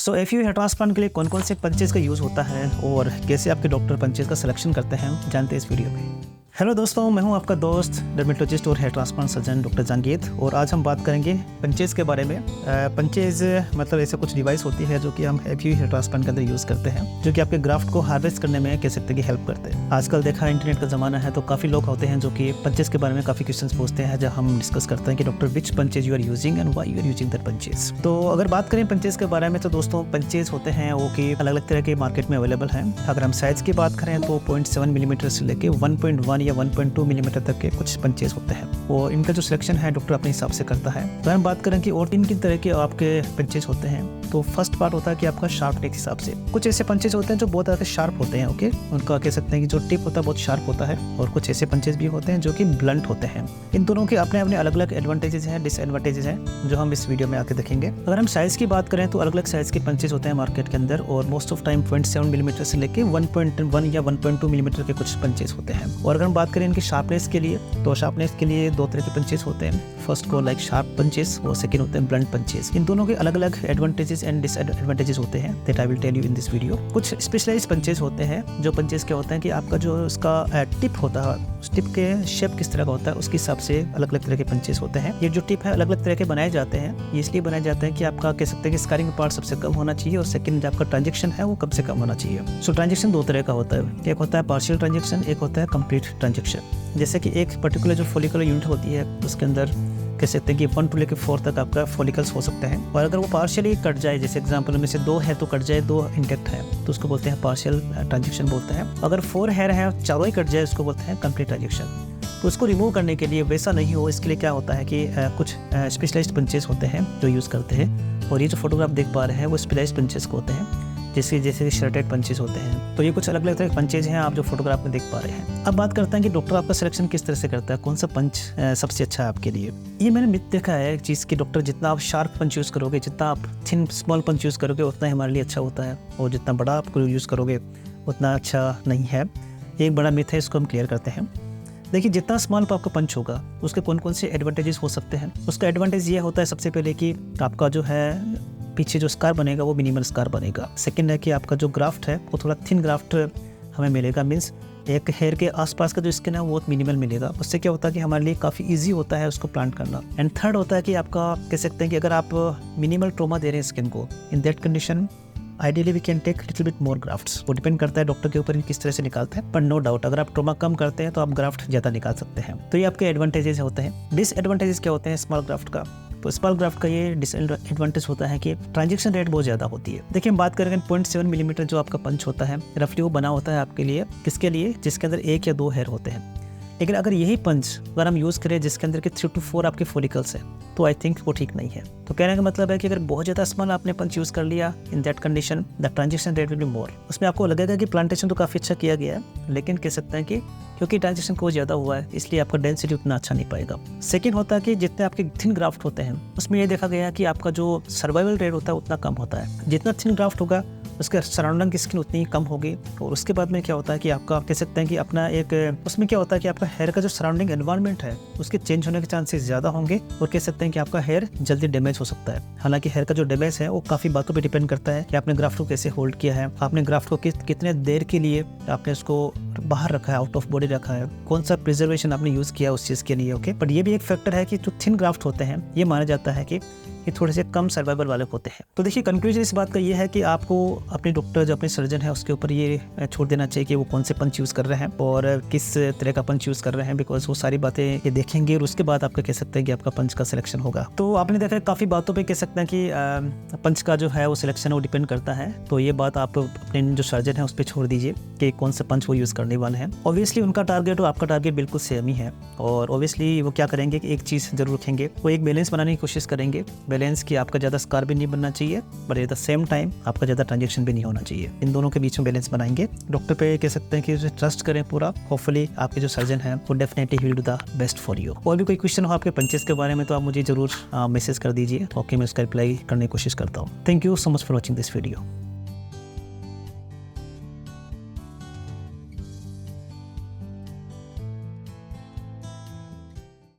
सो FU hair transplant के लिए कौन कौन से पंचेस का यूज़ होता है और कैसे आपके डॉक्टर पंचेस का सिलेक्शन करते हैं, जानते हैं इस वीडियो में। हेलो दोस्तों, मैं हूं आपका दोस्त डर्मेटोलॉजिस्ट और hair transplant surgeon doctor Jahangir और आज हम बात करेंगे पंचेस के बारे में। पंचेस मतलब ऐसे कुछ डिवाइस होती है जो कि हम एफयू हेयर ट्रांसप्लांट के अंदर यूज़ करते हैं, जो कि आपके ग्राफ्ट को हार्वेस्ट करने में कह सकते हैं कि हेल्प करते हैं। आजकल देखा इंटरनेट का ज़माना है तो काफ़ी लोग होते हैं जो कि पंचेस के बारे में काफ़ी क्वेश्चन पूछते हैं, जब हम डिस्कस करते हैं कि doctor which punches you are using and why you are using that punches. तो अगर बात करें पंचेस के बारे में तो दोस्तों पंचेस होते हैं वो कि अलग अलग तरह के मार्केट में अवेलेबल हैं। अगर हम साइज़ की बात करें तो 0.7 मिलीमीटर से लेके 1.1 या 1.2 मिलीमीटर तक के कुछ पंचेस होते हैं और इनका जो सिलेक्शन है डॉक्टर अपने हिसाब से करता है। तो हम बात करें कि और तीन तरह के आपके पंचेस होते हैं। तो फर्स्ट पार्ट होता है कि आपका शार्प टिप हिसाब से कुछ ऐसे पंचेस होते हैं जो बहुत ज़्यादा शार्प होते हैं। ओके, उनका कह सकते हैं कि जो टिप होता है बहुत शार्प होता है और कुछ ऐसे पंचेस भी होते हैं जो कि ब्लंट होते हैं। इन दोनों के अपने अपने अलग अलग एडवांटेजेस हैं, डिसएडवांटेजेस हैं, जो हम इस वीडियो में आके देखेंगे। अगर हम साइज़ की बात करें तो अलग अलग साइज़ के पंचेस होते हैं मार्केट के अंदर और मोस्ट ऑफ टाइम 0.7 मिलीमीटर से लेके 1.1 या 1.2 मिलीमीटर के कुछ पंचेस होते हैं। और अगर हम बात करें इनकी शार्पनेस के लिए तो शार्पनेस के लिए दो तरह के पंचेस होते हैं। फर्स्ट को लाइक शार्प पंचेस और सेकंड होते हैं ब्लंट पंचेस। इन दोनों के अलग अलग एडवांटेजेस एंड डिसएडवांटेजेस होते हैं that I will tell you in this video. कुछ स्पेशलाइज्ड पंचेस होते हैं, जो पंचेस क्या होते हैं कि आपका जो उसका टिप होता है, उस टिप के शेप किस तरह का होता है उसके हिसाब से अलग अलग तरह के पंचेस होते हैं। ये जो टिप है अलग अलग तरह के बनाए जाते हैं। ये इसलिए बनाए जाते हैं कि आपका कह सकते हैं कि स्कारिंग पार्ट सबसे कम होना चाहिए और सेकंड आपका ट्रांजेक्शन है वो कम से कम होना चाहिए। सो ट्रांजेक्शन दो तरह का होता है, एक होता है पार्शियल ट्रांजेक्शन, एक होता है कंप्लीट ट्रांजेक्शन। जैसे कि एक पर्टिकुलर जो फॉलिकुलर यूनिट होती है उसके अंदर कह सकते हैं कि 1 to लेकर 4 तक आपका फॉलिकल्स हो सकते हैं और अगर वो पार्शियली कट जाए, जैसे एग्जांपल में से 2 है तो कट जाए, 2 इंटेक्ट है तो उसको बोलते हैं पार्शियल ट्रांजेक्शन बोलते हैं। अगर 4 हेयर है चारों ही कट जाए उसको बोलते हैं कंप्लीट ट्रांजेक्शन। तो उसको रिमूव करने के लिए वैसा नहीं हो इसके लिए क्या होता है कि कुछ स्पेशलाइज्ड पंचेस होते हैं जो यूज़ करते हैं। और ये जो फोटोग्राफ देख पा रहे हैं वो स्पेशलाइज्ड पंचेस को होते हैं, जैसे शर्टेड पंचेस होते हैं। तो ये कुछ अलग अलग तरह के पंचेज हैं आप जो फोटोग्राफ में देख पा रहे हैं। अब बात करते हैं कि डॉक्टर आपका सिलेक्शन किस तरह से करता है, कौन सा पंच सबसे अच्छा है आपके लिए। ये मैंने मिथ देखा है एक चीज़ कि डॉक्टर जितना आप शार्प पंच यूज़ करोगे, जितना आप थिन स्मॉल पंच यूज़ करोगे उतना ही हमारे लिए अच्छा होता है और जितना बड़ा आप यूज़ करोगे उतना अच्छा नहीं है। एक बड़ा मिथ है, इसको हम क्लियर करते हैं। देखिए, जितना स्मॉल आपका पंच होगा उसके कौन कौन से एडवांटेजेस हो सकते हैं। उसका एडवांटेज ये होता है सबसे पहले कि आपका जो है पीछे जो स्कार बनेगा वो मिनिमल स्कार बनेगा। सेकंड है कि आपका जो ग्राफ्ट है वो थोड़ा थिन ग्राफ्ट हमें मिलेगा, मीन्स एक हेयर के आसपास का जो स्किन है वो मिनिमल मिलेगा। उससे क्या होता है कि हमारे लिए काफ़ी इजी होता है उसको प्लांट करना। एंड थर्ड होता है कि आपका कह सकते हैं कि अगर आप मिनिमल ट्रोमा दे रहे हैं स्किन को, in that condition ideally we can take little bit more grafts. वो डिपेंड करता है डॉक्टर के ऊपर किस तरह से निकालते हैं, पर नो डाउट अगर आप ट्रोमा कम करते हैं तो आप ग्राफ्ट ज़्यादा निकाल सकते हैं। तो ये आपके एडवांटेजेस होते हैं। डिसएडवांटेजेस क्या होते हैं स्मॉल ग्राफ्ट का? तो स्मॉल ग्राफ्ट का ये डिसएडवांटेज होता है कि ट्रांजेक्शन रेट बहुत ज़्यादा होती है। देखिए, हम बात करेंगे 0.7 मिलीमीटर जो आपका पंच होता है रफली वो बना होता है आपके लिए, किसके लिए? जिसके अंदर 1 या 2 हेयर होते हैं। लेकिन अगर यही पंच अगर हम यूज़ करें जिसके अंदर के 3 to 4 आपके फॉलिकल्स हैं तो आई थिंक वो ठीक नहीं है। तो कहने का मतलब है कि अगर बहुत ज़्यादा स्मॉल आपने पंच यूज़ कर लिया, इन that condition the transaction rate will be more. उसमें आपको लगेगा कि प्लांटेशन तो काफ़ी अच्छा किया गया है, लेकिन कह सकते हैं कि क्योंकि ट्रांजेक्शन को ज़्यादा हुआ है इसलिए आपका डेंसिटी उतना अच्छा नहीं पाएगा। सेकंड होता है कि जितने आपके थिन ग्राफ्ट होते हैं उसमें ये देखा गया कि आपका जो सर्वाइवल रेट होता है उतना कम होता है। जितना थिन ग्राफ्ट होगा उसके सराउंडिंग की स्किन उतनी ही कम होगी। और उसके बाद में क्या होता है कि आपका कह सकते हैं कि अपना एक उसमें क्या होता है कि आपका हेयर का जो सराउंडिंग एनवायरनमेंट है उसके चेंज होने के चांसेस ज़्यादा होंगे और कह सकते हैं कि आपका हेयर जल्दी डैमेज हो सकता है। हालांकि हेयर का जो डैमेज है वो काफ़ी बातों पे डिपेंड करता है कि आपने ग्राफ्ट को कैसे होल्ड किया है, आपने ग्राफ्ट को कितने देर के लिए आपने उसको बाहर रखा है, आउट ऑफ बॉडी रखा है, कौन सा प्रिजर्वेशन आपने यूज़ किया उस चीज़ के लिए। ओके, बट ये भी एक फैक्टर है कि जो थिन ग्राफ्ट होते हैं ये माना जाता है कि ये थोड़े से कम सर्वाइवल वाले होते हैं। तो देखिए, कंक्लूजन इस बात का ये है कि आपको अपने डॉक्टर जो अपने सर्जन है उसके ऊपर ये छोड़ देना चाहिए कि वो कौन से पंच यूज़ कर रहे हैं और किस तरह का पंच यूज़ कर रहे हैं, बिकॉज वो सारी बातें ये देखेंगे और उसके बाद आपका कह सकते हैं कि आपका पंच का सिलेक्शन होगा। तो आपने देखा काफ़ी बातों पर कह सकते हैं कि पंच का जो है वो सिलेक्शन वो डिपेंड करता है। तो ये बात आप अपने जो सर्जन है उस पर छोड़ दीजिए कि कौन सा पंच वो यूज़ करने वाले हैं। ऑब्वियसली उनका टारगेट और आपका टारगेट बिल्कुल सेम ही है और ऑब्वियसली वो क्या करेंगे कि एक चीज़ जरूर रखेंगे, वो एक बैलेंस बनाने की कोशिश करेंगे। बैलेंस कि आपका ज़्यादा स्कार भी नहीं बनना चाहिए but at the same time आपका ज़्यादा ट्रांजेक्शन भी नहीं होना चाहिए। इन दोनों के बीच में बैलेंस बनाएंगे। डॉक्टर पे कह सकते हैं कि उसे ट्रस्ट करें पूरा। होपफुली आपके जो सर्जन है वो definitely he will do the best for you. और भी कोई क्वेश्चन हो आपके पंचेस के बारे में तो आप मुझे जरूर मैसेज कर दीजिए। ओके, मैं उसका रिप्लाई करने की कोशिश करता हूँ। Thank you so much for watching this video.